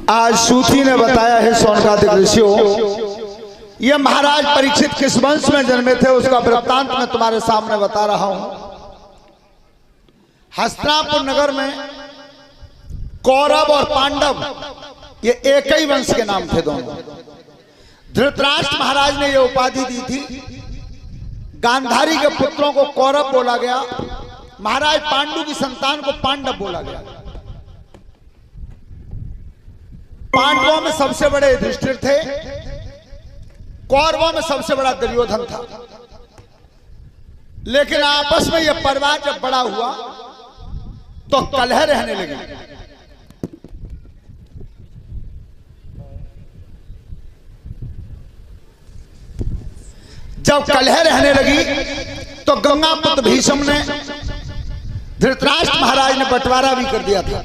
आज सूती ने बताया है सोनकादिक ऋषियों, ये महाराज परीक्षित किस वंश में जन्मे थे उसका वृत्तांत मैं तुम्हारे सामने बता रहा हूं। हस्तिनापुर नगर में कौरव और पांडव ये एक ही वंश के नाम थे दोनों। धृतराष्ट्र महाराज ने ये उपाधि दी थी। गांधारी के पुत्रों को कौरव बोला गया, महाराज पांडु की संतान को पांडव बोला गया। पांडवों में सबसे बड़े युधिष्ठिर थे, कौरवों में सबसे बड़ा दुर्योधन था। लेकिन आपस में यह परिवार जब बड़ा हुआ तो कलह रहने लगी। जब कलह रहने लगी तो गंगापुत्र भीष्म ने धृतराष्ट्र महाराज ने बंटवारा भी कर दिया था।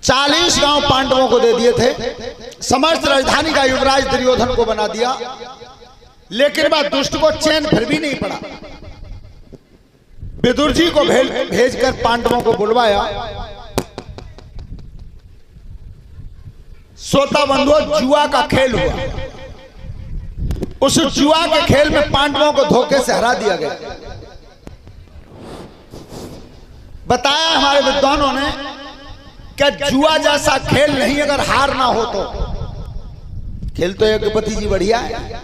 40 गांव पांडवों को दे दिए थे। समस्त राजधानी का युवराज दुर्योधन को बना दिया। लेकिन वह दुष्ट को चैन फिर भी नहीं पड़ा। विदुर जी को भेजकर पांडवों को बुलवाया। श्रोता बंधुओं, जुआ का खेल हुआ। उस जुआ के खेल में पांडवों को धोखे से हरा दिया गया। बताया हमारे विद्वानों ने क्या जुआ जैसा खेल नहीं, अगर हार ना हो तो। खेल तो लखपति जी बढ़िया है।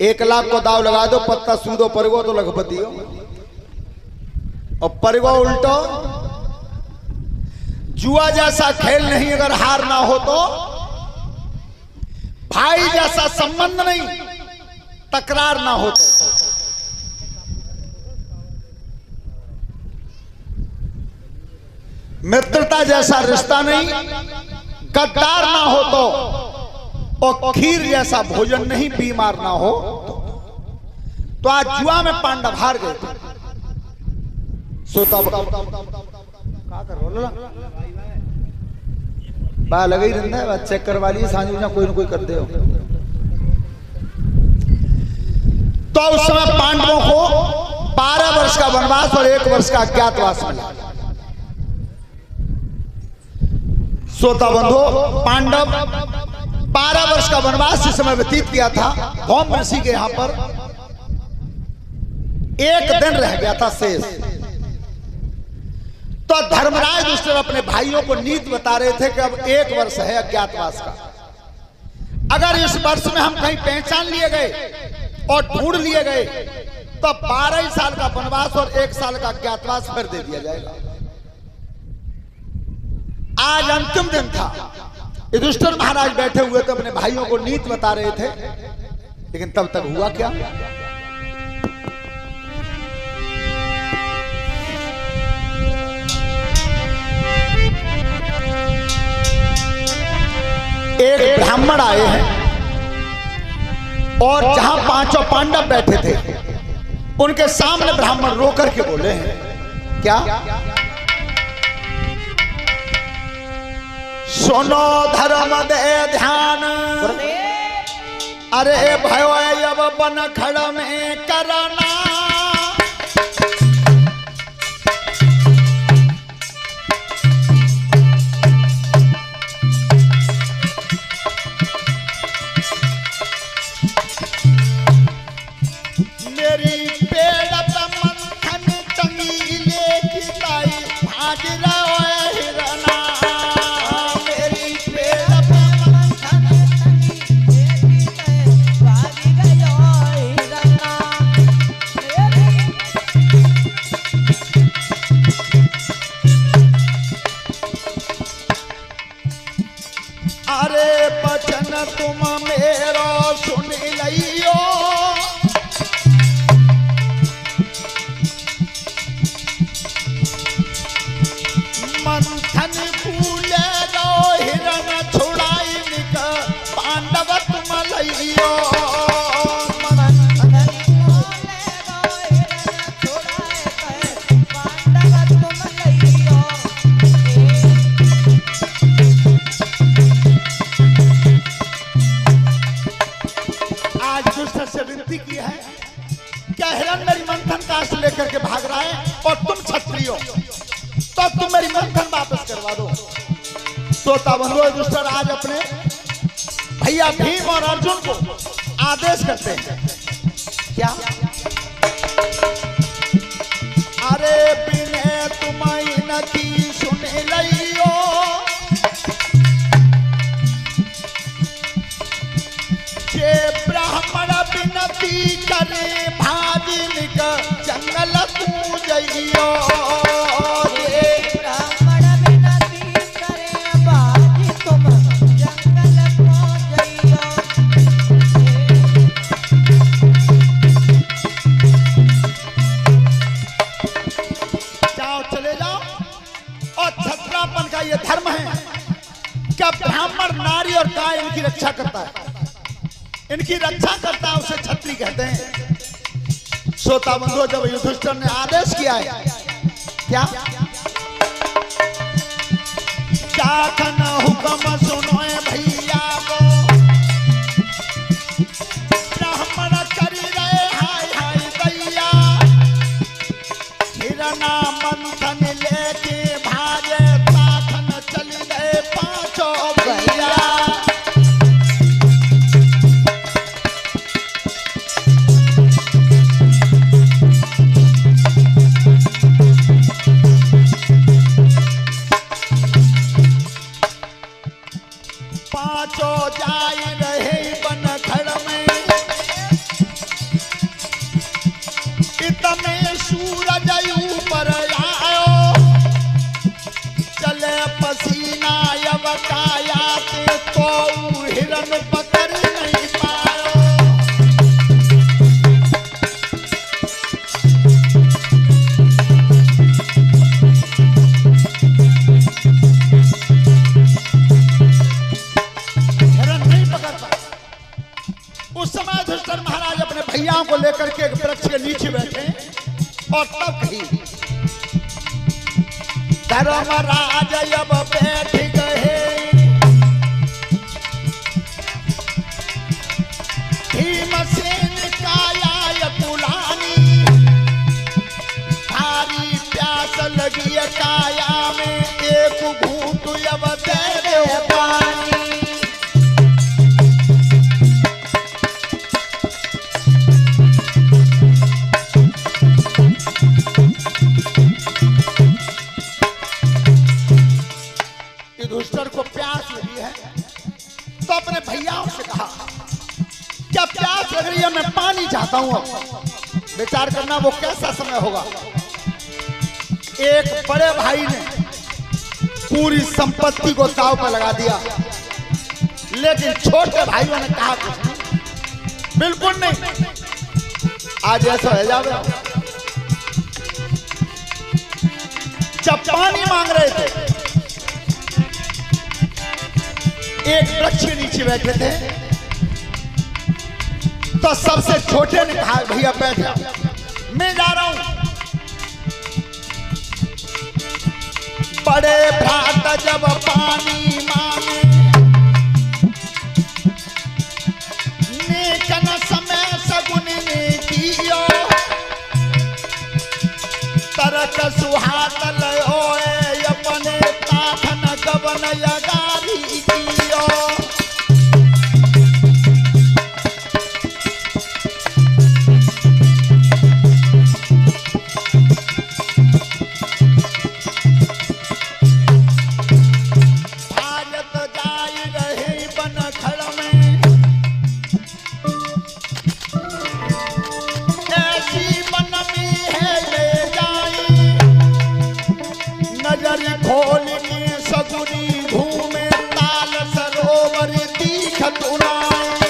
1 लाख को दाव लगा दो, पत्ता सूदो परगो तो लखपति हो, और परगो उल्टो। जुआ जैसा खेल नहीं, अगर हार ना हो तो। भाई जैसा संबंध नहीं, तकरार ना हो तो। मित्रता जैसा रिश्ता नहीं, गद्दार ना हो तो। और खीर जैसा भोजन नहीं, बीमार ना हो तो। आज जुआ में पांडव हार गए थे। सोता बा लगा ही रहता है, चेक करवा लिए सांझ कोई ना कोई कर दे। तो उस समय पांडवों को 12 वर्ष का वनवास और 1 वर्ष का अज्ञातवास मिला। श्रोता बंधु, पांडव 12 वर्ष का वनवास इस समय व्यतीत किया था। धौम ऋषि के यहां पर 1 दिन रह गया था शेष। तो धर्मराज युधिष्ठिर अपने भाइयों को नीति बता रहे थे कि अब 1 वर्ष है अज्ञातवास का। अगर इस वर्ष में हम कहीं पहचान लिए गए और ढूंढ लिए गए तो 12 साल का वनवास और 1 साल का अज्ञातवास फिर दे दिया जाएगा। आज अंतिम दिन था। युधिष्ठिर महाराज बैठे हुए थे, अपने भाइयों को नीति बता रहे थे। लेकिन तब तक हुआ क्या? एक ब्राह्मण आए हैं और जहां 5 पांडव बैठे थे उनके सामने ब्राह्मण रो करके बोले हैं, क्या? सुनो धर्म दे ध्यान, अरे भयो अब बन खड़ में करना। लेकर के भाग रहा है और तुम क्षत्रिय हो, तो तुम मेरी मंथन वापस करवा दो। श्रोता बंधु युधिष्ठिर आज अपने भैया भीम और अर्जुन को आदेश करते हैं। क्या? अरे बिने तुम्हारी नकी सुन लियो, जे ब्राह्मण बिनती करे भाजिनिक जंगल तू जइयो। ये धर्म है क्या ब्राह्मण नारी और गाय इनकी रक्षा करता है, इनकी रक्षा करता है, उसे क्षत्रिय कहते हैं। श्रोता बंधु जब युधिष्ठिर ने आदेश किया है क्या? जाखन हुक्म सुनो भैया को, ब्राह्मण करी रहे हाय हाय दैया, हिरना मंथन लेके भागे चली गए पांचों भैया। पांचों जाए रहे बनखड़ में, इतने सूरज ऊपर आयो, चले पसीना यवकाया के तो हिरन पकड़ नहीं पायो। हिरन नहीं पकड़ पाया। उस समय युधिष्ठिर महाराज अपने भैयाओं को लेकर के एक वृक्ष के नीचे बैठे और तब कही, धर्मराज अब बैठ गए, भीमसेन काया तुलानी, भारी प्यास लगी काया में, एक घूंट अब दे दो पानी। युधिष्ठिर को प्यास लगी है तो अपने भैयाओं से कहा, क्या प्यास लग रही है, मैं पानी चाहता हूं। अब विचार करना वो कैसा समय होगा। एक बड़े भाई ने पूरी संपत्ति को दांव पर लगा दिया, लेकिन छोटे भाइयों ने कहा कुछ नहीं, बिल्कुल नहीं, आज ऐसा हो जाएगा। जब पानी मांग रहे थे, एक वृक्ष के नीचे बैठे थे, तो सबसे छोटे ने कहा, भैया बैठ जाओ, मैं जा रहा हूं। बड़े भ्राता जब पानी मांगे, नेकन समय सगुन ने दियो, तरक सुहात लयो अपने ताखन गबन यगारी कियो। खोल के सगुनी घूमे ताल सरोवर दीखत उड़ाए।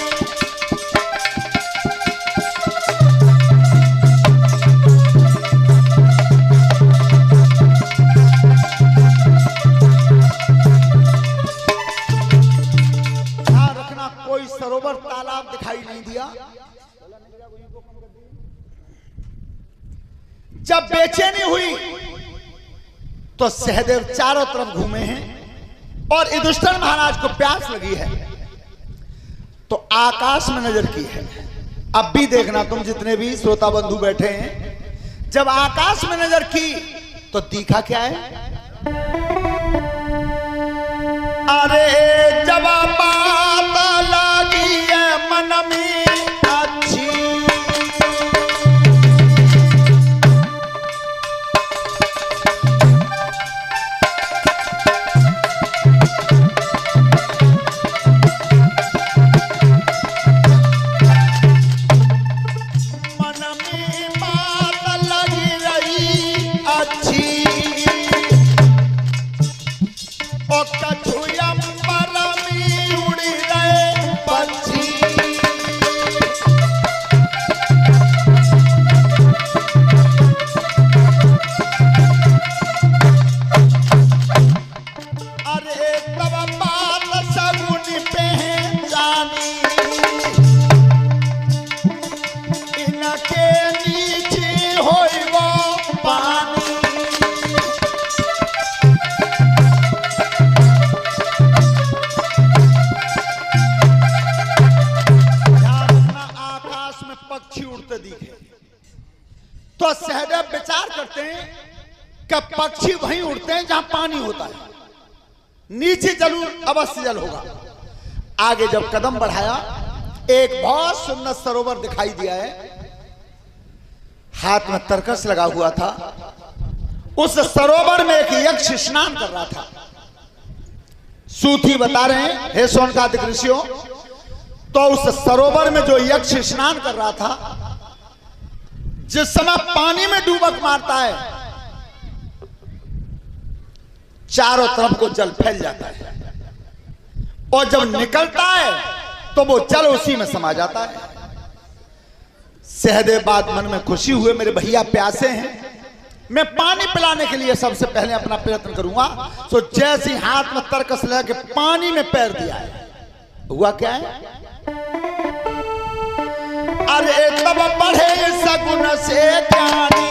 ध्यान रखना, कोई सरोवर तालाब दिखाई नहीं दिया। जब बेचैनी हुई तो सहदेव चारों तरफ घूमे हैं और युधिष्ठिर महाराज को प्यास लगी है तो आकाश में नजर की है। अब भी देखना, तुम जितने भी श्रोता बंधु बैठे हैं, जब आकाश में नजर की तो दिखा क्या है? अरे जब बात लगी है मन में अच्छी, मन में बात लगी रही अच्छी, और कछु अंबर में उड़ी रहे पक्षी। अरे तब बात सगुन पहचानी, इनके नीचे होई वो पानी। पक्षी उड़ते दिखे तो सहदेव विचार करते हैं कि पक्षी वहीं उड़ते हैं जहां पानी होता है, नीचे जरूर अवश्य जल होगा। आगे जब कदम बढ़ाया, एक बहुत सुंदर सरोवर दिखाई दिया है, हाथ में तरकस लगा हुआ था। उस सरोवर में एक यक्ष स्नान कर रहा था। सूथी बता रहे हैं, हे सोनकादिक ऋषियों, तो उस सरोवर में जो यक्ष स्नान कर रहा था, जिस समय पानी में डूबक मारता है, चारों तरफ को जल फैल जाता है, और जब निकलता है तो वो जल उसी में समा जाता है। सहदेव बाद मन में खुशी हुए, मेरे भैया प्यासे हैं, मैं पानी पिलाने के लिए सबसे पहले अपना प्रयत्न करूंगा। तो जैसे हाथ में तरकस लगा के पानी में पैर दिया है, हुआ क्या है? अरे तब बढ़े सगुन से ज्ञानी,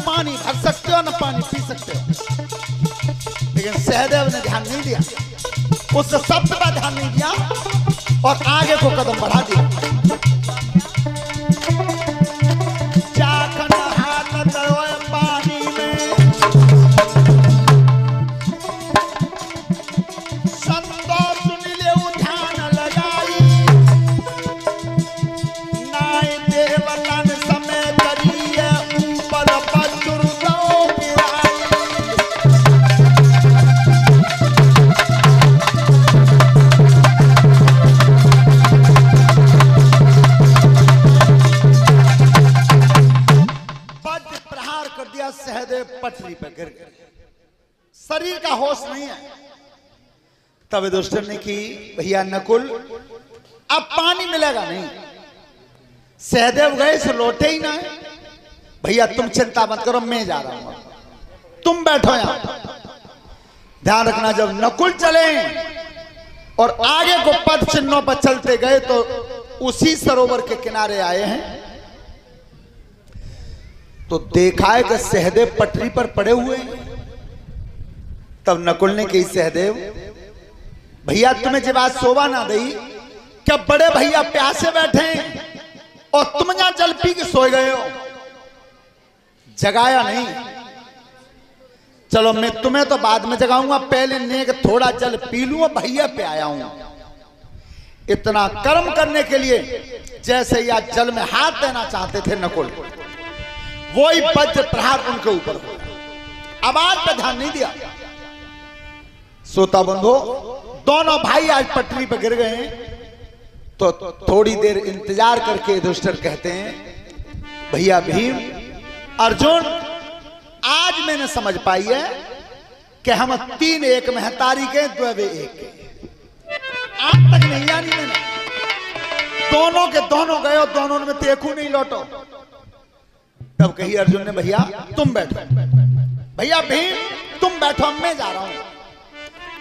पानी भर सकते हो न पानी पी सकते हो। लेकिन सहदेव ने ध्यान नहीं दिया, उस शब्द का ध्यान नहीं दिया और आगे को कदम बढ़ा दिया। चाखन हाथ दरोए पानी में, संतोष सुनिले ध्यान लगाई, नाय देवतन समय करिए ऊपर पचुर दो गिराई। वज्र प्रहार कर दिया, सहदेव पटरी पर गिर गए, शरीर का होश नहीं है। तब युधिष्ठिर ने की, भैया नकुल अब पानी मिलेगा नहीं। सहदेव गए से लौटे ही ना, भैया तुम चिंता मत करो, मैं जा रहा हूं, तुम बैठो यहां। ध्यान रखना, जब नकुल चले और आगे को पद चिन्हों पर चलते गए तो उसी सरोवर के किनारे आए हैं तो देखा है कि सहदेव पटरी पर पड़े हुए हैं। तब नकुल ने कही, सहदेव भैया तुम्हें जब आज शोभा ना दई, क्या बड़े भैया प्यासे बैठे और तुम यहां जल पी के सोए गए हो, जगाया नहीं। चलो मैं तुम्हें तो बाद में जगाऊंगा, पहले नेक थोड़ा जल पी लूं, भैया पे आया हूं। इतना कर्म करने के लिए जैसे या जल में हाथ देना चाहते थे नकुल, वही वज्र प्रहार उनके ऊपर हो। आवाज पे ध्यान नहीं दिया। श्रोता बंधु, दोनों भाई आज पटरी पर गिर गए हैं। तो थोड़ी देर इंतजार करके युधिष्ठिर कहते हैं, भैया भीम, अर्जुन, आज मैंने समझ पाई है कि हम 3 एक में हैं, तारीख है 2 एक के। आज तक नहीं जानी मैंने। दोनों के दोनों गए और दोनों में देखू नहीं लौटो। तब कही अर्जुन ने, भैया तुम बैठो, भैया भीम तुम बैठो, मैं जा रहा हूं।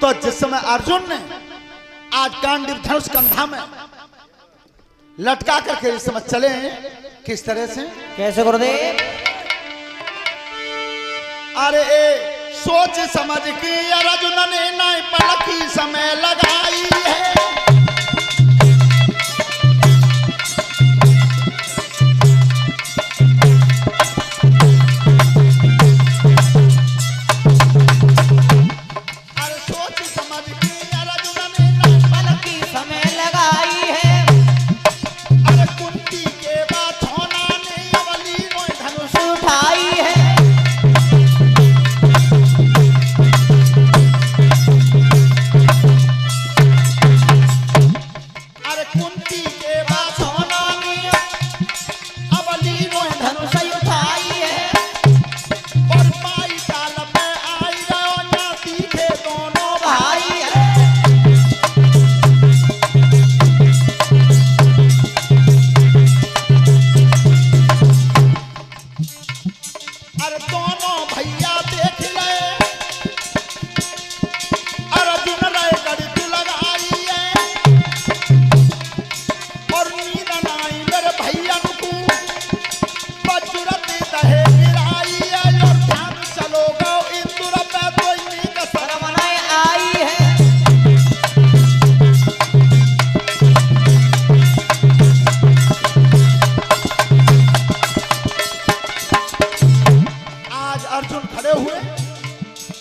तो जिस समय अर्जुन ने आज गांडीव धनुष कंधा में लटका करके इस समय चले हैं, किस तरह से, कैसे गुरुदेव? अरे सोच समझ के अर्जुन ने नहीं पलकी समय लगाई है।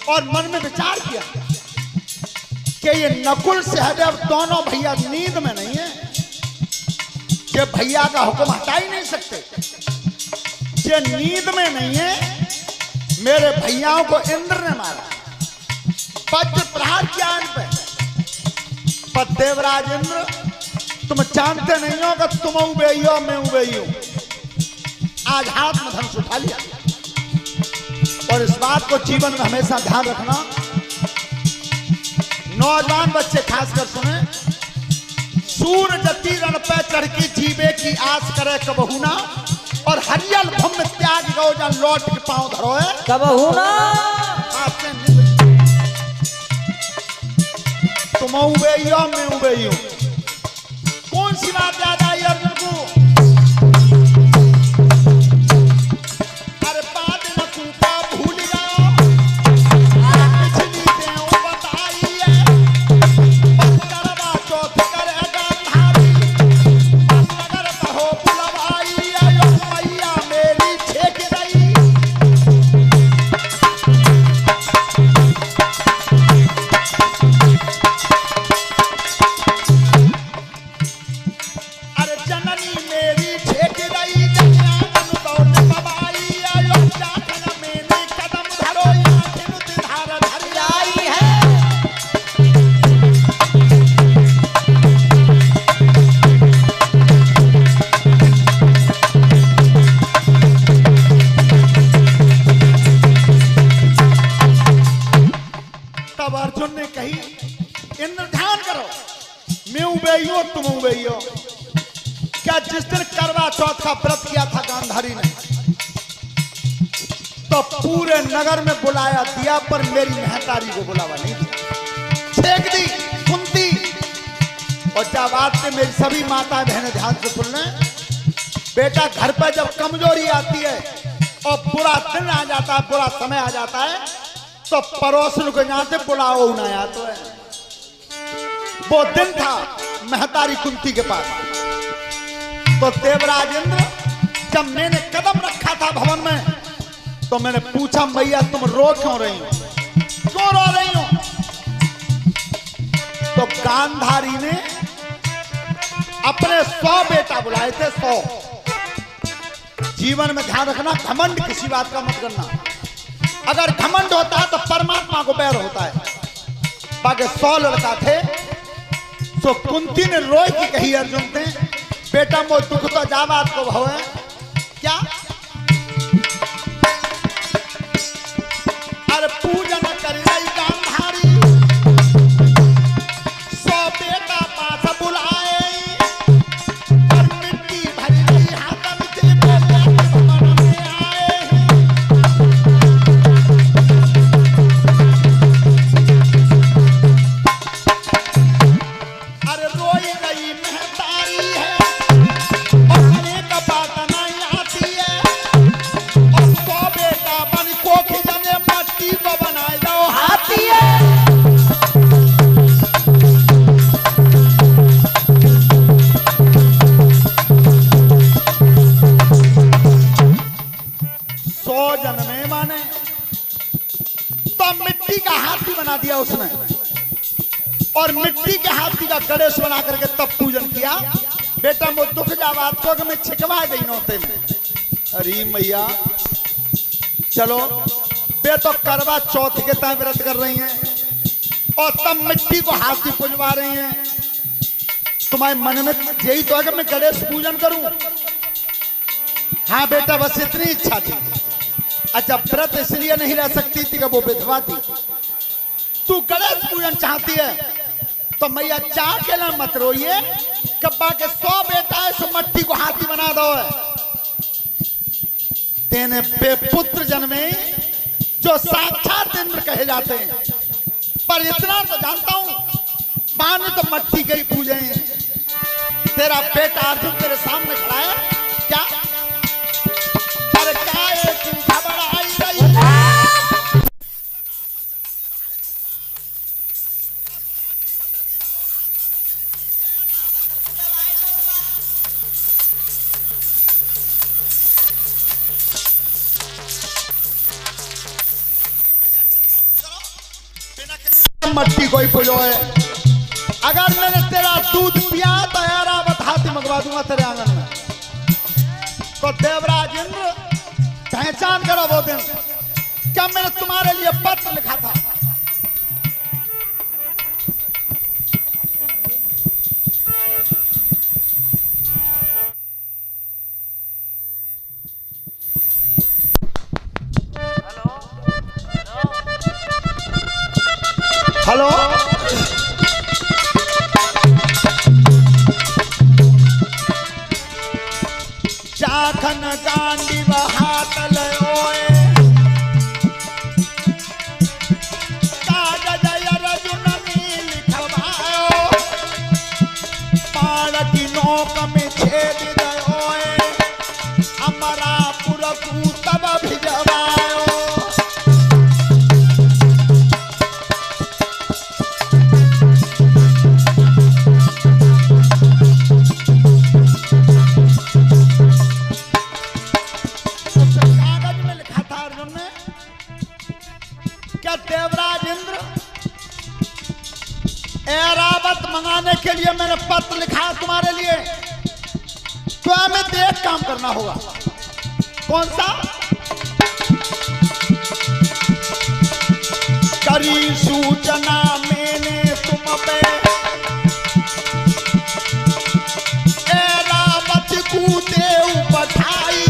और मन में विचार किया कि ये नकुल सहदेव दोनों भैया नींद में नहीं है, ये भैया का हुक्म हटा ही नहीं सकते। ये नींद में नहीं है, मेरे भैयाओं को इंद्र ने मारा, वज्र प्रहार किया इन पे। पर देवराज इंद्र, तुम जानते नहीं हो कि तुम उबेई हो, मैं उबेई हूं। आज हाथ में धनुष उठा लिया। और इस बात को जीवन में हमेशा ध्यान रखना, नौजवान बच्चे खासकर सुने, सूर जति रण पे चढ़ की जीवे की आस करे कबहू ना, और हरियल भूमि त्याग गो जन लौट के पांव धरो है कबहू ना। तुम उबेई हो, मैं उबेई हूं। कौन सी बात याद आई अर्जुन को? तुम उबेई हो। क्या जिस दिन करवा चौथ का व्रत किया था गांधारी ने, तो पूरे नगर में बुलाया दिया, पर मेरी महतारी को बुलावा नहीं दिया, फेंक दी कुंती। और जब बात से मेरी सभी माता बहनें ध्यान से सुन लें, बेटा घर पर जब कमजोरी आती है और बुरा दिन आ जाता है, बुरा समय आ जाता है, तो पड़ोसन को यहाँ से बुलाओ उनाया तो है। वो दिन था महतारी कुंती के पास। तो देवराज इंद्र, जब मैंने कदम रखा था भवन में, तो मैंने पूछा, मैया तुम रो क्यों रही हो? क्यों रो रही हो? तो गांधारी ने अपने 100 बेटा बुलाए थे, 100। जीवन में ध्यान रखना, घमंड किसी बात का मत करना। अगर घमंड होता है तो परमात्मा को बैर होता है। बाकी 100 लड़का थे। तो कुंती ने रोई की कही अर्जुन ने, बेटा मो दुख तो जाबाद को भव है क्या? अरे पूजन कर रही गांधारी, 100 बेटा पास बुलाए, और मिट्टी भरी रही हाथन के मन में आए। अरे रोई गई महतारी है, और अनेक बात नहीं आती है, और 100 बेटा बन कोखी जने मट्टी को बनाए जाओ हाथी है। जन्मे माने तो मिट्टी का हाथी बना दिया उसने, और मिट्टी के हाथी का गणेश बना करके तब पूजन किया। बेटा वो दुख जाबाद को में छिकवा गई नौते में। अरे मैया चलो बे तो करवा चौथ के तय व्रत कर रही हैं, और तब मिट्टी को हाथी पूजवा रही हैं। तुम्हारे मन में यही तो है कि मैं गणेश पूजन करूं? हाँ बेटा, बस इतनी इच्छा थी। अच्छा, व्रत इसलिए नहीं रह सकती थी कि वो विधवा थी। तू गणेश पूजन चाहती है तो मैया चाह के ना मत रोइए, कब्बा के 100 बेटा है, सो मट्टी को हाथी बना दो। तेने बेपुत्र जन्मे जो साक्षात इंद्र कहे जाते हैं। पर इतना तो जानता हूं, पानी तो मट्टी के ही पूजे। तेरा बेटा अर्जुन तेरे सामने खड़ा है क्या? अरे काय खबर आई रही मट्टी कोई पुजो है। अगर मैंने तेरा दूध पिया तो ऐरावत हाथी मंगवा दूंगा तेरे आंगन में। तो देवराज इंद्र पहचान करो वो दिन, क्या मैंने तुम्हारे लिए पत्र लिखा था? हेलो, चाखन गांडी बहात लयोए, कागज अर्जुन ने लिखवायो, पाड़ की नोक में छेद गयोए, अमरापुर को तब भिजवायो। देवराज इंद्र, ऐरावत मंगाने के लिए मैंने पत्र लिखा है तुम्हारे लिए, तो हमें तो एक काम करना होगा। कौन सा? करी सूचना मैंने तुम पे, ऐरावत को देव पठाई,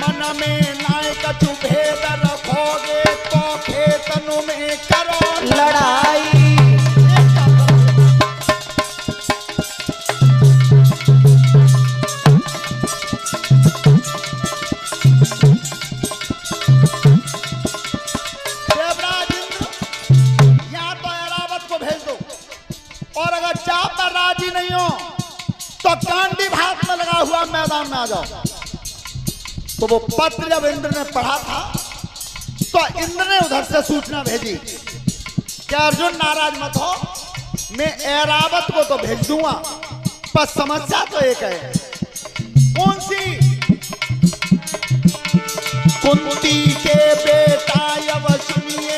मन में नायक भेद रखोगे तो खेतनु में करो लड़ाई। देवराज इंद्र, यहाँ तो ऐरावत को भेज दो, और अगर चाह पर राजी नहीं हो तो गांडी भात में लगा हुआ मैदान में आ जाओ। तो वो पत्र जब इंद्र ने पढ़ा था तो इंद्र ने उधर से सूचना भेजी कि अर्जुन नाराज मत हो, मैं ऐरावत को तो भेज दूंगा, पर समस्या तो एक है। कौन सी? कुंती के बेटा अब सुनिए,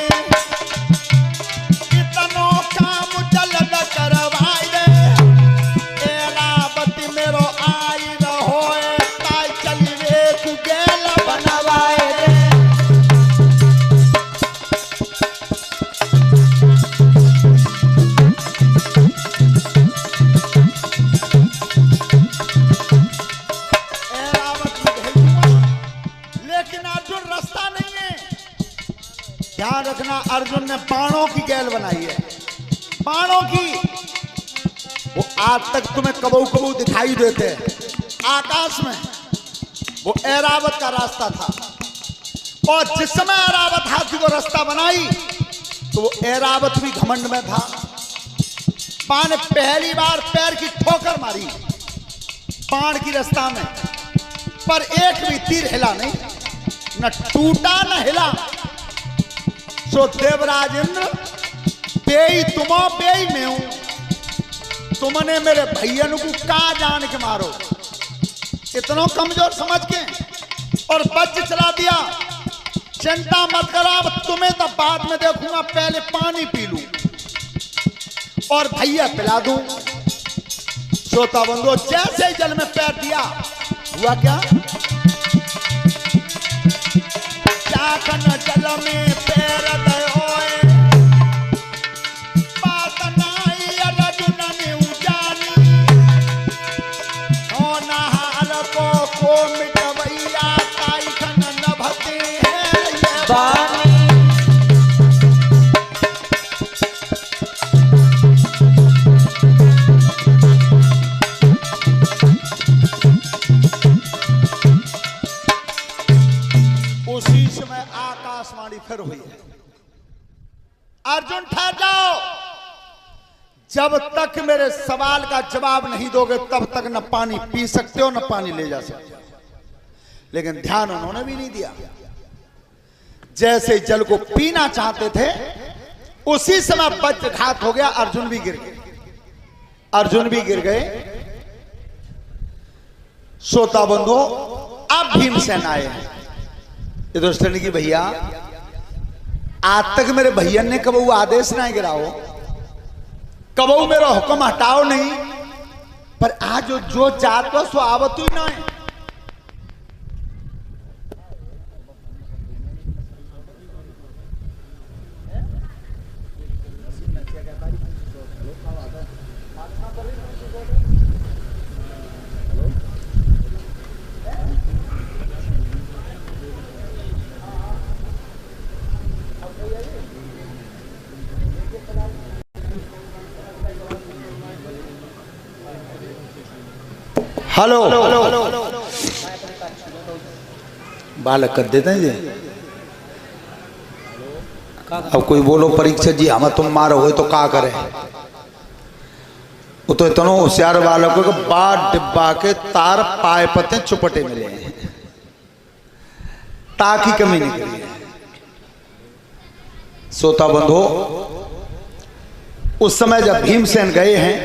लेकिन अर्जुन रास्ता नहीं है। ध्यान रखना, अर्जुन ने बाणों की गैल बनाई है, बाणों की। वो आज तक तुम्हें कबू कबू दिखाई देते हैं आकाश में, वो ऐरावत का रास्ता था। और जिस समय ऐरावत हाथी को रास्ता बनाई तो वो ऐरावत भी घमंड में था। बाण ने पहली बार पैर की ठोकर मारी बाण की रास्ता में, पर एक भी तीर हिला नहीं, न टूटा न हिला। सो देवराज इंद्र, बेई तुमो बेई में हूं, तुमने मेरे भैयन को का जान के मारो, इतना कमजोर समझ के, और वज्र चला दिया। चिंता मत करो, अब तुम्हें तो बाद में देखूंगा, पहले पानी पी लूं और भैया पिला दूं। श्रोता बंधु, जैसे जल में पैर दिया, हुआ क्या? चाकन जल में पैर दयोए, बात नाई अर्जुन ने उजानी, हो नहाल को मिटवैया, ताई खन नभते हैं ये बानी। उसी समय आकाशवाणी फिर हुई है, अर्जुन ठहर जाओ, जब तक मेरे सवाल का जवाब नहीं दोगे तब तक न पानी पी सकते हो न पानी ले जा सकते हो। लेकिन ध्यान उन्होंने भी नहीं दिया। जैसे जल को पीना चाहते थे उसी समय वज्रघात हो गया, अर्जुन भी गिर गए, अर्जुन भी गिर गए। श्रोता बंधु, अब भीमसेन आए हैं। युधिष्ठिर ने कि भैया, आज तक मेरे भैयन ने कबू आदेश नहीं गिराओ, कबू मेरा हुक्म हटाओ नहीं, पर आज जो जात हो सो आवत ही ना है। हेलो, बालक कर देते हैं जी। अब कोई बोलो परीक्षा जी हमें तुम मारो हो तो का करे, वो तो इतना होशियार बालक को बात डिब्बा के तार पाए पते चुपटे मिले, ताकि कमी नहीं करी। श्रोता बंधु, उस समय जब भीमसेन गए हैं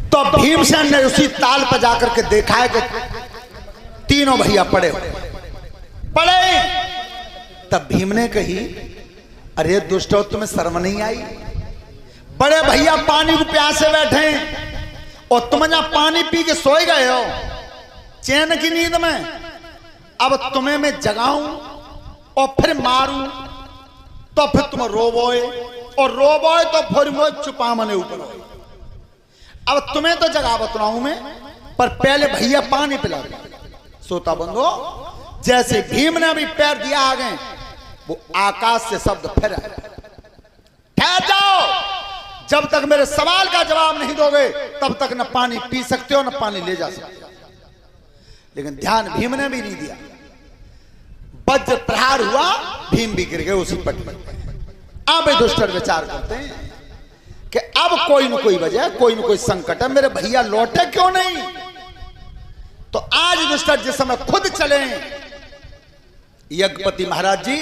तो भीमसेन ने उसी ताल पर जाकर के देखा है कि तीनों भैया पड़े पड़े। तब भीम ने कही, अरे दुष्टो, तुम्हें शर्म नहीं आई? बड़े भैया पानी को प्यासे बैठे और तुम जहां पानी पी के सोए गए हो चैन की नींद में। अब तुम्हें मैं जगाऊं और फिर मारूं तो फिर तुम रोबोए, और रोबोए तो फिर वो चुपा मने ऊपर हो। अब तुम्हें तो जगा बतलाऊं मैं, पर पहले भैया पानी पिला दो। श्रोता बंधु, जैसे भीम ने अभी पैर दिया आगे, वो आकाश से शब्द फिर आया, ठहर जाओ, जब तक मेरे सवाल का जवाब नहीं दोगे तब तक न पानी पी सकते हो न पानी ले जा सकते हो। लेकिन ध्यान भीम ने भी नहीं दिया। वज्र प्रहार हुआ, भीम भी गिर गए उसी पट पर। अब युधिष्ठिर विचार करते हैं कि अब कोई न कोई वजह, कोई न कोई संकट है, मेरे भैया लौटे क्यों नहीं? तो आज युधिष्ठिर जिस समय खुद चले यज्ञपति महाराज जी,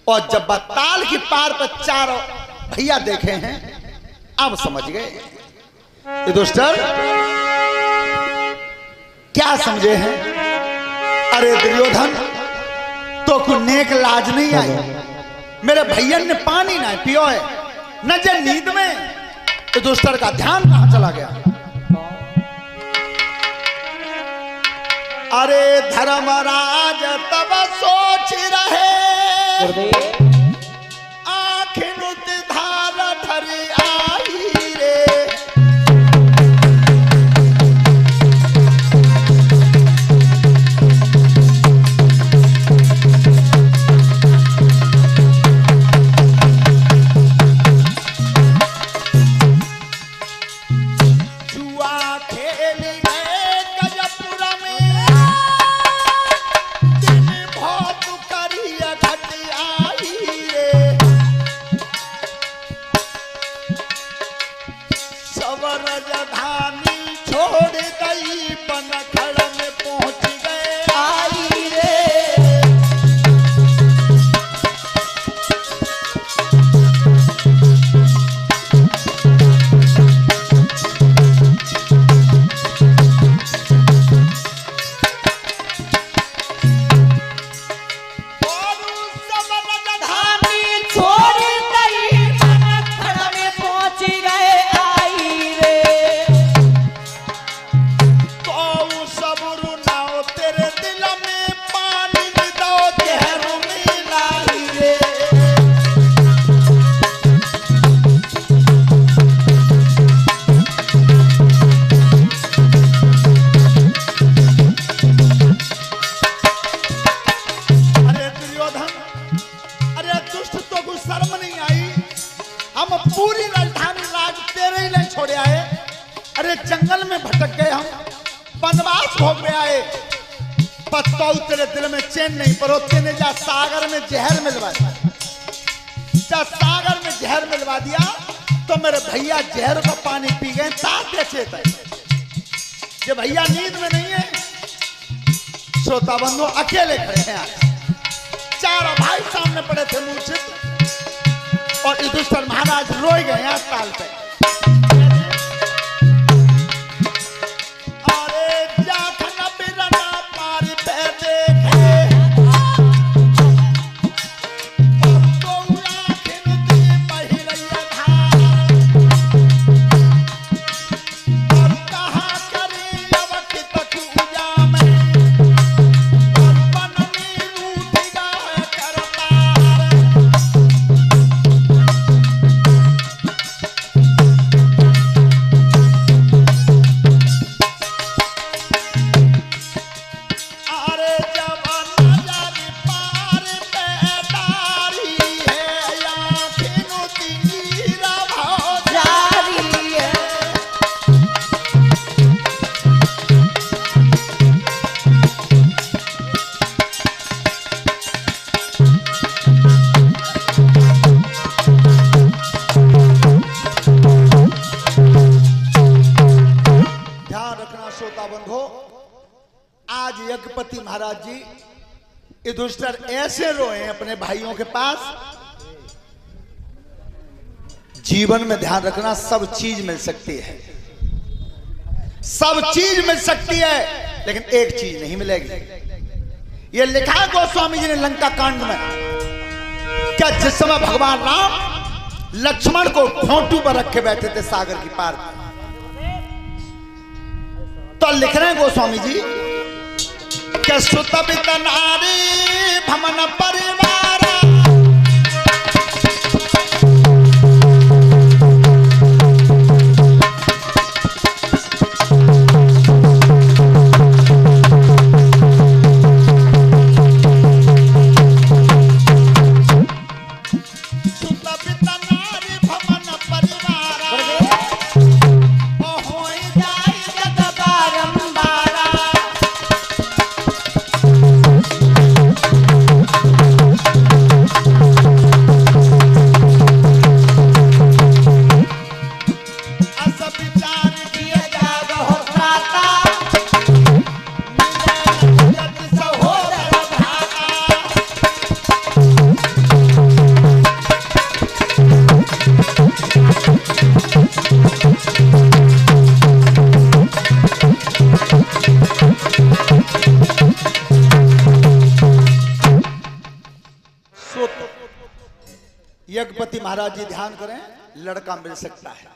और जब ताल की पार पर चार भैया देखे हैं, अब समझ गए युधिष्ठिर क्या समझे हैं। अरे दुर्योधन, तो कोई नेक लाज नहीं आई, मेरे भैयन ने पानी ना पियो है, न जे नींद में। युधिष्ठिर का ध्यान कहां चला गया? अरे धर्मराज तब सोच रहे, आखिर धार धरी आई रे। पत्ता तेरे दिल में चैन नहीं परो तेने जा सागर में जहर मिलवा दिया, जा सागर में जहर मिलवा दिया तो मेरे भैया जहर को पानी पी गए ताते चेते। ये भैया नींद में नहीं है, श्रोता बंधु अकेले खड़े हैं, चारों भाई सामने पड़े थे मूर्छित और युधिष्ठिर महाराज रोए गए हैं ताल पे। आज यज्ञपति महाराज जी युधिष्ठिर ऐसे रोए हैं अपने भाइयों के पास। जीवन में ध्यान रखना, सब चीज मिल सकती है, सब चीज मिल सकती है, लेकिन एक चीज नहीं मिलेगी। ये लिखा है गोस्वामी जी ने लंका कांड में, क्या जिस समय भगवान राम लक्ष्मण को फोंटू पर रखे बैठे थे सागर की पार पर, तो लिख रहे हैं गोस्वामी जी क्या सुत पित नारी भमन परिवार, यज्ञपति महाराज जी ध्यान करें, लड़का मिल सकता है,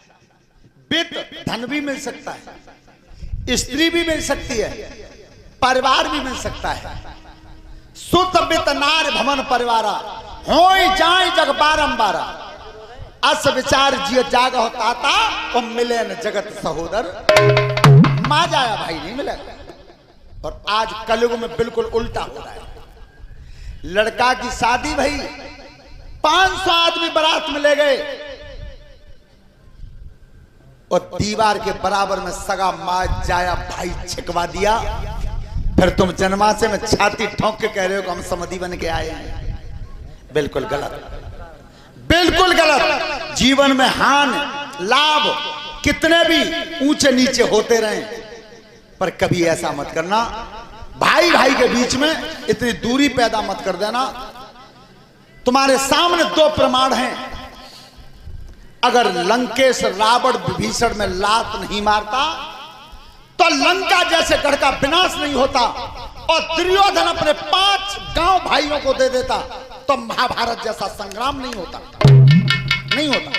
वित्त धन भी मिल सकता है, स्त्री भी मिल सकती है, परिवार भी मिल सकता है। सुत वित्त नार भमन परिवारा होई जाए जग बारंबारा, अस विचार जिय जाग होता था तो मिले न जगत सहोदर। मां जाया भाई नहीं मिले, और आज कलयुग में बिल्कुल उल्टा हो रहा है। लड़का की शादी भाई 500 आदमी बारात में ले गए और दीवार के बराबर में सगा मां जाया भाई छिकवा दिया, फिर तुम जन्माशय में छाती ठोंक के कह रहे हो कि हम समधी बन के आए हैं। बिल्कुल गलत, बिल्कुल गलत। जीवन में हान लाभ कितने भी ऊंचे नीचे होते रहे, पर कभी ऐसा मत करना, भाई भाई के बीच में इतनी दूरी पैदा मत कर देना। तुम्हारे सामने 2 प्रमाण हैं, अगर लंकेश रावण विभीषण में लात नहीं मारता तो लंका जैसे गढ़ का विनाश नहीं होता, और दुर्योधन अपने 5 गांव भाइयों को दे देता तो महाभारत जैसा संग्राम नहीं होता, नहीं होता।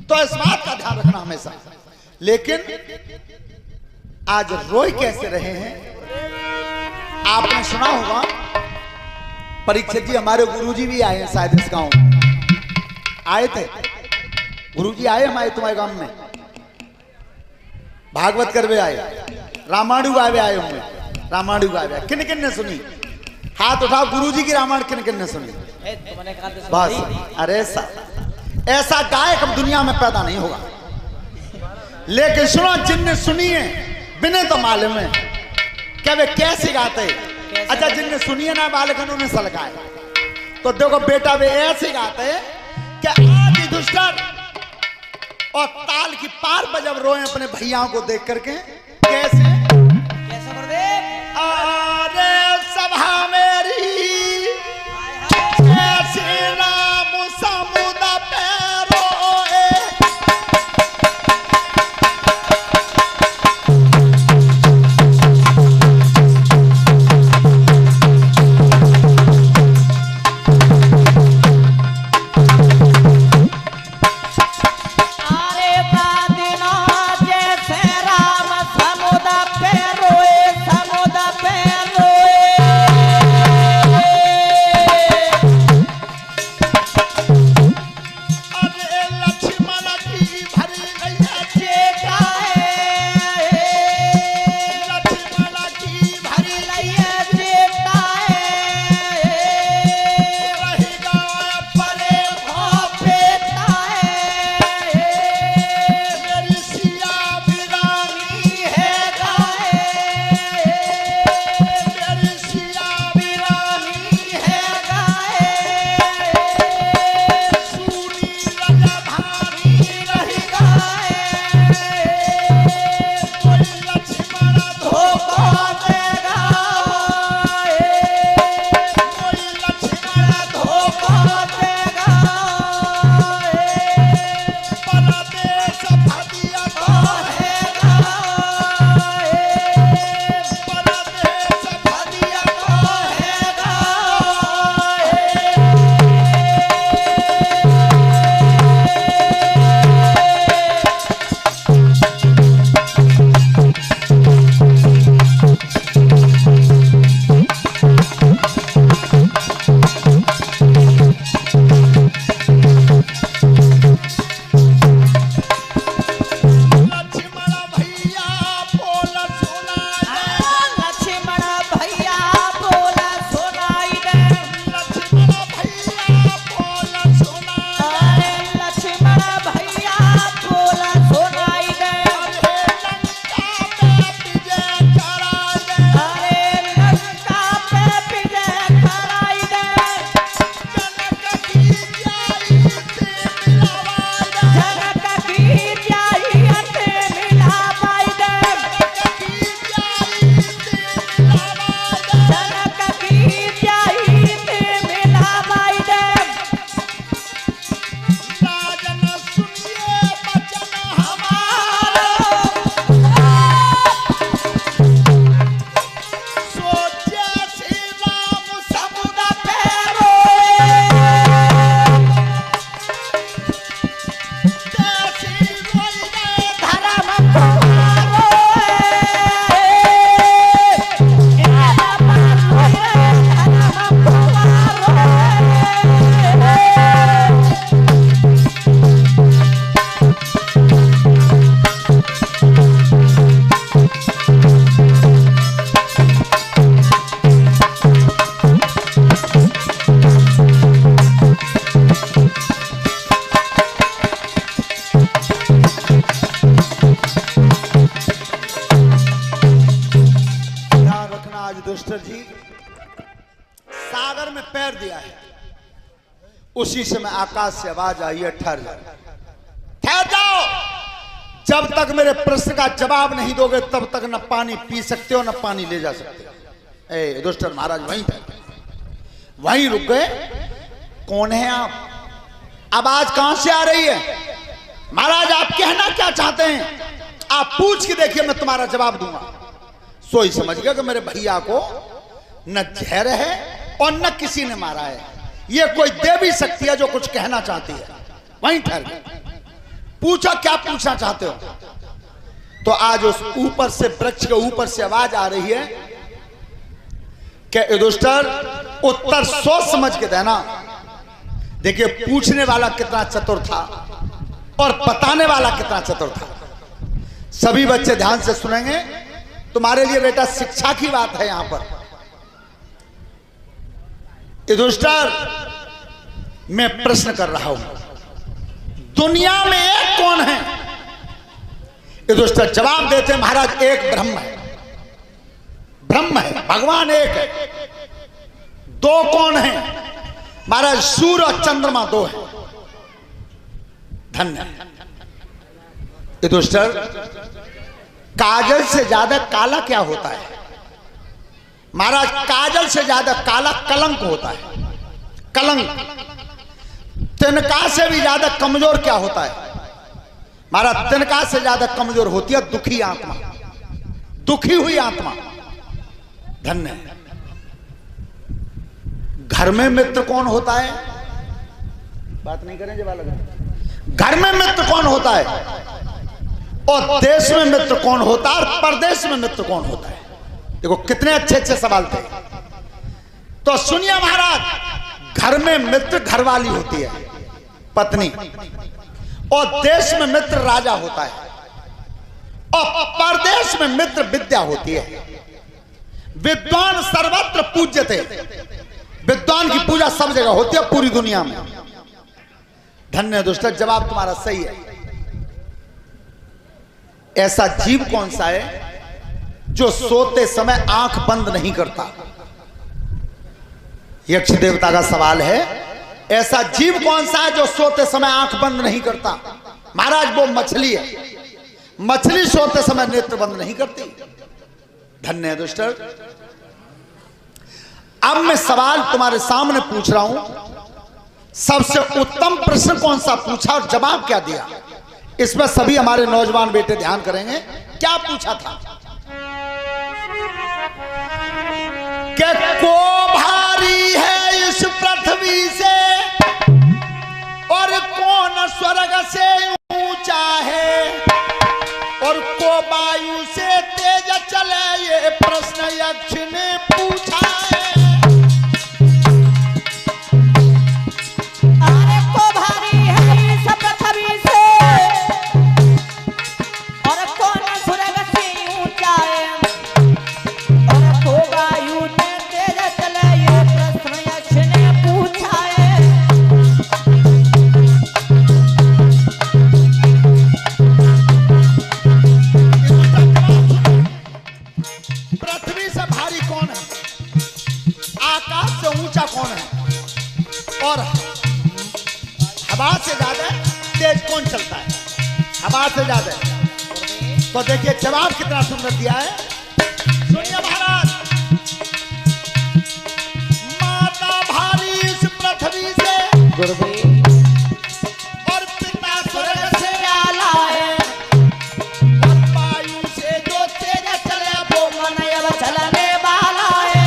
तो इस बात का ध्यान रखना हमेशा। लेकिन आज रोए कैसे रहे हैं, आपने सुना होगा, परीक्षित जी हमारे गुरुजी भी आए हैं शायद इस गांव में, आए थे गुरुजी, आए हमारे तुम्हारे गांव में, भागवत करवे आए, रामायण गावे आए होंगे, रामायण गावे किन किन ने सुनी, हाथ उठाओ, गुरुजी की रामायण किन किन ने सुनी? बस, अरे ऐसा गायक अब दुनिया में पैदा नहीं होगा। लेकिन सुनो, जिनने सुनी है बिने तो मालूम है क्या वे कैसे गाते, अच्छा जिनने सुनिए ना बालक उन्होंने सलगाए। तो देखो बेटा वे ऐसे गाते हैं कि आज युधिष्ठिर और ताल की पार पर जब रोए अपने भैयाओं को देख करके कैसे अरे सभा मेरी कैसे राम समुद्र पे रोए। उसी समय आकाश से आवाज आई है ठहर जाओ, जब तक मेरे प्रश्न का जवाब नहीं दोगे तब तक न पानी पी सकते हो न पानी ले जा सकते हो। युधिष्ठिर महाराज वहीं थे, वहीं रुक गए। कौन है आप? आवाज कहां से आ रही है? महाराज आप कहना क्या चाहते हैं? आप पूछ के देखिए, मैं तुम्हारा जवाब दूंगा। सोई समझ गया कि मेरे भैया को न जहर है और न किसी ने मारा है, ये कोई देवी शक्ति है जो कुछ कहना चाहती है। वहीं ठहर गए। पूछा क्या पूछना चाहते हो? तो आज उस ऊपर से, वृक्ष के ऊपर से आवाज आ रही है कि युधिष्ठिर उत्तर सोच समझ के देना। देखिए पूछने वाला कितना चतुर था और बताने वाला कितना चतुर था। सभी बच्चे ध्यान से सुनेंगे, तुम्हारे लिए बेटा शिक्षा की बात है यहां पर। युधिष्ठिर मैं प्रश्न कर रहा हूं, दुनिया में एक कौन है? युधिष्ठिर जवाब देते महाराज एक ब्रह्म है। ब्रह्म है, भगवान एक है। दो कौन है? महाराज सूर्य और चंद्रमा दो है। धन्य युधिष्ठिर, काजल से ज्यादा काला क्या होता है? महाराज काजल से ज्यादा काला कलंक होता है। कलंक। तिनका से भी ज्यादा कमजोर क्या होता है? महाराज तिनका से ज्यादा कमजोर होती है दुखी आत्मा, दुखी हुई आत्मा। धन्य। घर में मित्र कौन होता है? बात नहीं करें जब अलग। घर में मित्र कौन होता है और देश में मित्र कौन होता है और परदेश में मित्र कौन होता है? देखो कितने अच्छे अच्छे सवाल थे। तो सुनिए महाराज, घर में मित्र घरवाली होती है, पत्नी, और देश में मित्र राजा होता है, और परदेश में मित्र विद्या होती है। विद्वान सर्वत्र पूज्यते, विद्वान की पूजा सब जगह होती है पूरी दुनिया में। धन्य दुष्ट, जवाब तुम्हारा सही है। ऐसा जीव कौन सा है जो सोते समय आंख बंद नहीं करता? यक्ष देवता का सवाल है। ऐसा जीव कौन सा है जो सोते समय आंख बंद नहीं करता? महाराज वो मछली है। मछली सोते समय नेत्र बंद नहीं करती। धन्य दुष्ट। अब मैं सवाल तुम्हारे सामने पूछ रहा हूं, सबसे उत्तम प्रश्न कौन सा पूछा और जवाब क्या दिया? इसमें सभी हमारे नौजवान बेटे ध्यान करेंगे। क्या पूछा था? कि को भारी है इस पृथ्वी से और कौन स्वर्ग से ऊंचा है, और को वायु से तेज चले, ये प्रश्न यक्ष ने पूछा है। अरे को भारी है इस पृथ्वी से और कौन स्वर्ग से ऊंचा है, और को वायु ने तेज चले, ये प्रश्न यक्ष ने पूछा है। पृथ्वी से भारी कौन है? आकाश से ऊंचा कौन है? और हवा से ज्यादा तेज कौन चलता है? हवा से ज्यादा। तो देखिए जवाब कितना सुंदर दिया है। सुनिए महाराज, माता भारी इस पृथ्वी से और पिता स्वर्ग से आला है, और वायु से जो तेज चले वो मन अब चलने वाला है।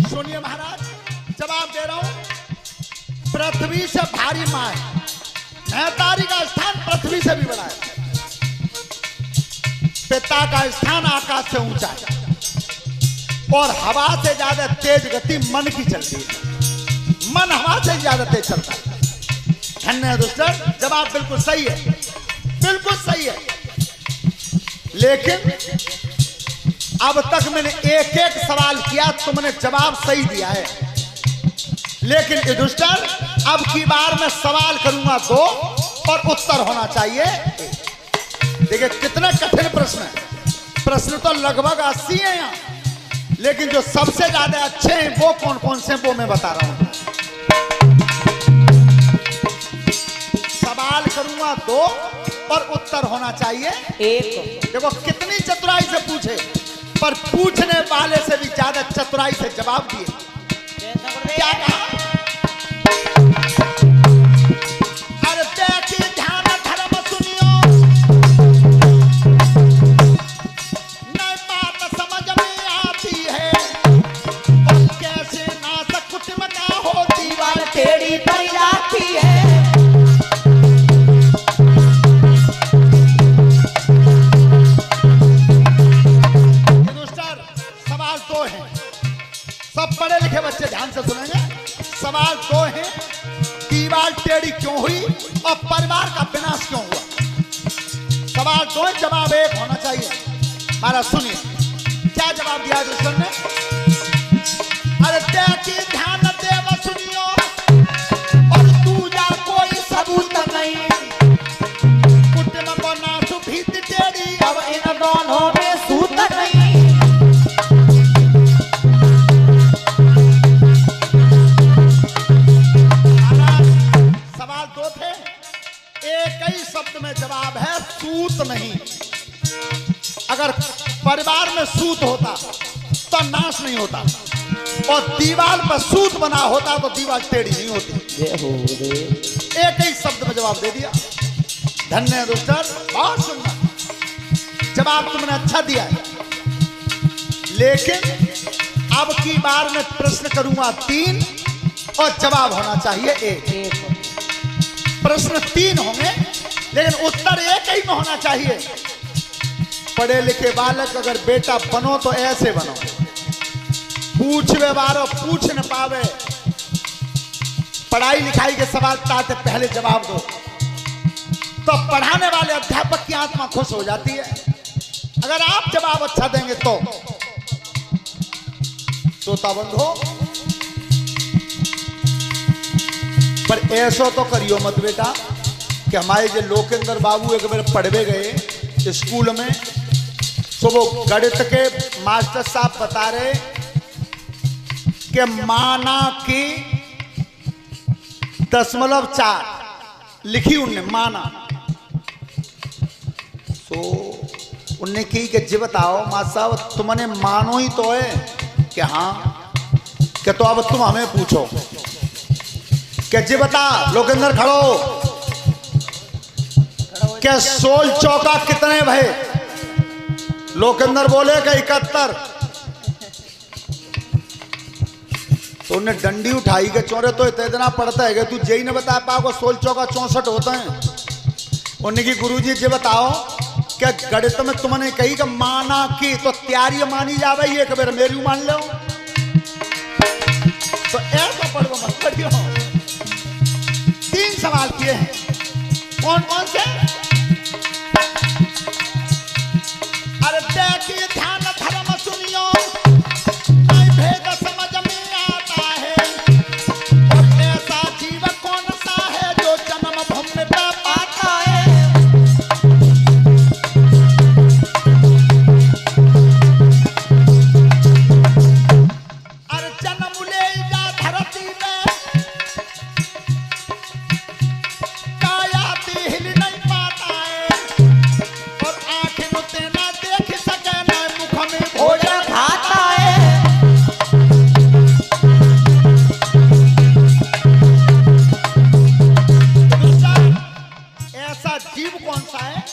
सुनिए महाराज, जवाब दे रहा हूं। पृथ्वी से भारी मां है। महतारी का स्थान पृथ्वी से भी बड़ा है। पिता का स्थान आकाश से ऊंचा है, और हवा से ज्यादा तेज गति मन की चलती है। मन हवा से ज्यादा तेज चलता है। धन्य दुष्ट, जवाब बिल्कुल सही है, बिल्कुल सही है। लेकिन अब तक मैंने एक एक सवाल किया, तुमने जवाब सही दिया है। लेकिन युधिष्ठिर, अब की बार मैं सवाल करूंगा दो और उत्तर होना चाहिए। देखिए कितने कठिन प्रश्न है। प्रश्न तो लगभग 80 है यहाँ, लेकिन जो सबसे ज्यादा अच्छे हैं वो कौन कौन से, वो मैं बता रहा हूं। सवाल करूंगा दो और उत्तर होना चाहिए एक। देखो कितनी चतुराई से पूछे, पर पूछने वाले से भी ज्यादा चतुराई से जवाब दिए। क्या कहा? अरे देखिए ध्यान धर्म सुनियो, नई बात समझ में आती है, और कैसे ना सकुटुम का हो दीवार टेढ़ी पड़ जाती है। सवाल दो हैं, सब पढ़े लिखे बच्चे ध्यान से सुनेंगे। सवाल दो हैं, दीवार टेढ़ी क्यों हुई और परिवार का विनाश क्यों हुआ? सवाल दो है, जवाब एक होना चाहिए। महाराज सुनिए क्या जवाब दिया दुष्मन ने। अरे देखिए ध्यान देव सुनियो, और दूजा कोई सबूत नहीं, एक ही शब्द में जवाब है, सूत नहीं। अगर परिवार में सूत होता तो नाश नहीं होता, और दीवार पर सूत बना होता तो दीवार टेढ़ी नहीं होती। एक ही शब्द में जवाब दे दिया। धन्य है दोस्तों, बहुत सुंदर जवाब तुमने अच्छा दिया है। लेकिन अब की बार मैं प्रश्न करूंगा 3 और जवाब होना चाहिए 1। प्रश्न 3 होंगे लेकिन उत्तर एक ही में होना चाहिए। पढ़े लिखे बालक अगर बेटा बनो तो ऐसे बनो, पूछवे बारो पूछ न पावे, पढ़ाई लिखाई के सवाल ताते पहले जवाब दो, तो पढ़ाने वाले अध्यापक की आत्मा खुश हो जाती है। अगर आप जवाब अच्छा देंगे तो श्रोता बंधु, पर ऐसा तो करियो मत बेटा कि हमारे जो लोकेंद्र बाबू एक बार पढ़वे गए स्कूल में, तो वो गणित के मास्टर साहब बता रहे कि माना की 0.4 लिखी उनने माना, तो उनने की कि जी बताओ मास्टर साहब तुमने मानो ही तो है कि हाँ, कि तो अब तुम हमें पूछो कि जी बता लोकेंद्र खड़ो, क्या 16 चौका कितने भये? लोकेंद्र बोले कि 71। तो उन्हें डंडी उठाई के चोरे तो इतना पड़ता है कि तू यही न बता पाओगे 16 चौका 64 होते हैं। उन्हें की गुरुजी जी बताओ क्या गणित में तुमने कही कि माना की तो तैयारी मानी जावे, ये कभी मेरी मान लो तो ऐसा पढ़ो मत पढ़ियो। 3 सवाल किए हैं, कौन कौन से? अरे देखिए ध्यान धर्म सुनियो, नहीं भेद समझ में आता है, और ऐसा जीव कौन सा है जो जन्म भूमि पे पाता है। अरे जन्म ले जा धरती में, कायाती हिल नहीं पाता है, और आंखें नुते ना देख सके, ना मुख में भोजन खाता है। ऐसा जीव कौन सा है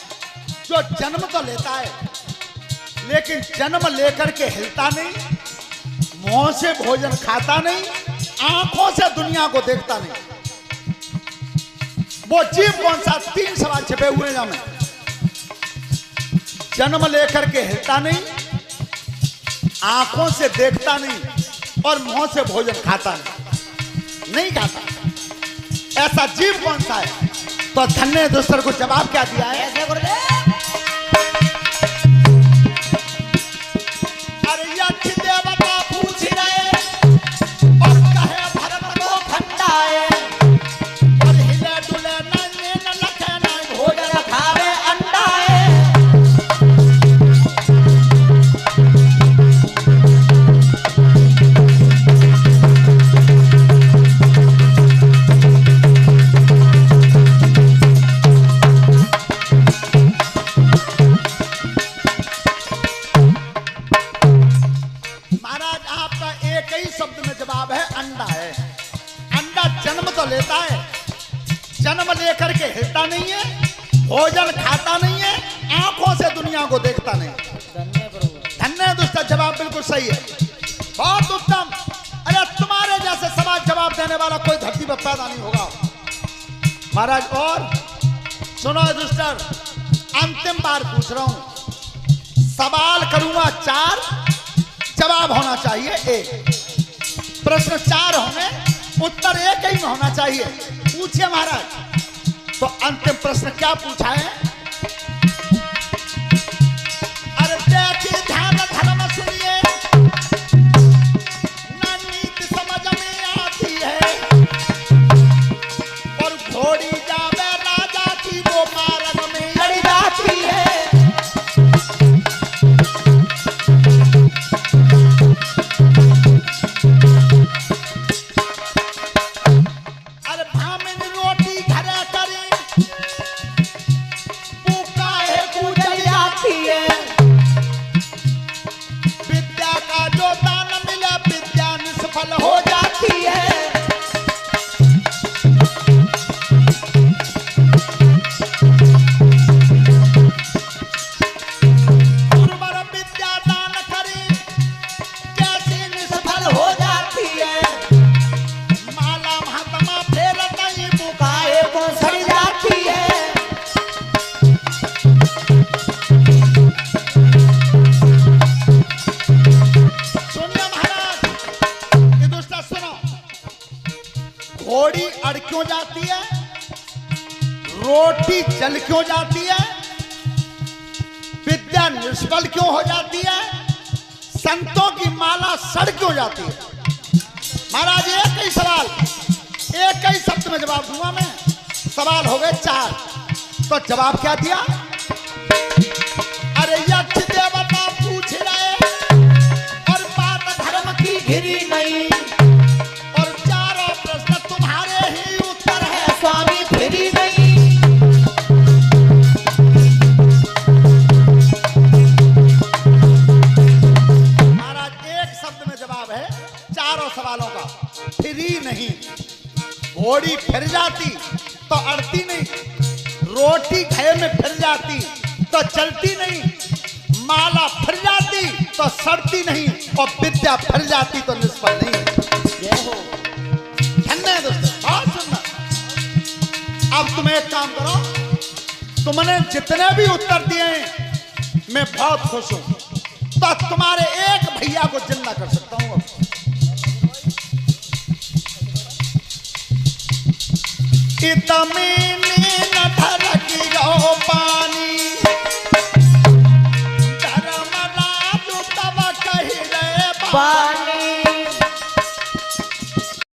जो जन्म तो लेता है लेकिन जन्म लेकर के हिलता नहीं, मुंह से भोजन खाता नहीं, आंखों से दुनिया को देखता नहीं? वो जीव कौन सा? 3 सवाल छिपे हुए हैं में। जन्म लेकर के हिलता नहीं, आंखों से देखता नहीं, और मुंह से भोजन खाता नहीं खाता। ऐसा जीव कौन सा है? तो धन्य दोस्तों को जवाब क्या दिया है? ऐसे गुरुदेव अरे यक्ष देवता पूछ रहे और कहे भरम को खंडाए, और हिले डुले न लखे न भोजन खावे अंडाए। महाराज आपका एक ही शब्द में जवाब है, अंडा है। अंडा जन्म तो लेता है, जन्म लेकर के हिलता नहीं है, भोजन खाता नहीं है, आंखों से दुनिया को देखता नहीं। धन्य दोस्तों, जवाब बिल्कुल सही है, बहुत उत्तम। अरे तुम्हारे जैसे सवाल जवाब देने वाला कोई धरती पर पैदा नहीं होगा महाराज। और सुनो दोस्तों, अंतिम बार पूछ रहा हूं, सवाल करूंगा 4, जवाब होना चाहिए 1। प्रश्न 4 होंगे, उत्तर एक ही में होना चाहिए। पूछिए महाराज। तो अंतिम प्रश्न क्या पूछा है? अरे देखिए ध्यान धर्म सुनिए, ना नीति समझ में आती है, और घोड़ी जावे राजा की वो मार्ग में लड़ी जाती है। अरे भामिन रोटी घरे करी, क्यों जाती है, रोटी जल क्यों जाती है, विद्या निष्फल क्यों हो जाती है, संतों की माला सड़ क्यों जाती है। महाराज एक ही सवाल, एक ही शब्द में जवाब दूंगा मैं। सवाल हो गए 4, तो जवाब क्या दिया? अरे यक्ष देवता पूछ रहे और बात धर्म की घिरी नहीं, और चारों प्रश्न तुम्हारे ही उत्तर है स्वामी फिरी नहीं। महाराज एक शब्द में जवाब है चारों सवालों का, फिरी नहीं। घोड़ी फिर जाती तो अड़ती नहीं, रोटी घे में फिर जाती तो चलती नहीं, माला फिर जाती तो सड़ती नहीं, और विद्या फिर जाती तो निष्फल नहीं। ये हो धन्य है दोस्तों, बहुत सुंदर। अब तुम एक काम करो, तुमने जितने भी उत्तर दिए हैं मैं बहुत खुश हूं, तो तुम्हारे एक भैया को जिंदा कर सकता हूं। इतमीनी न धरकी गो पानी, धर्मराज तब कही रे बा।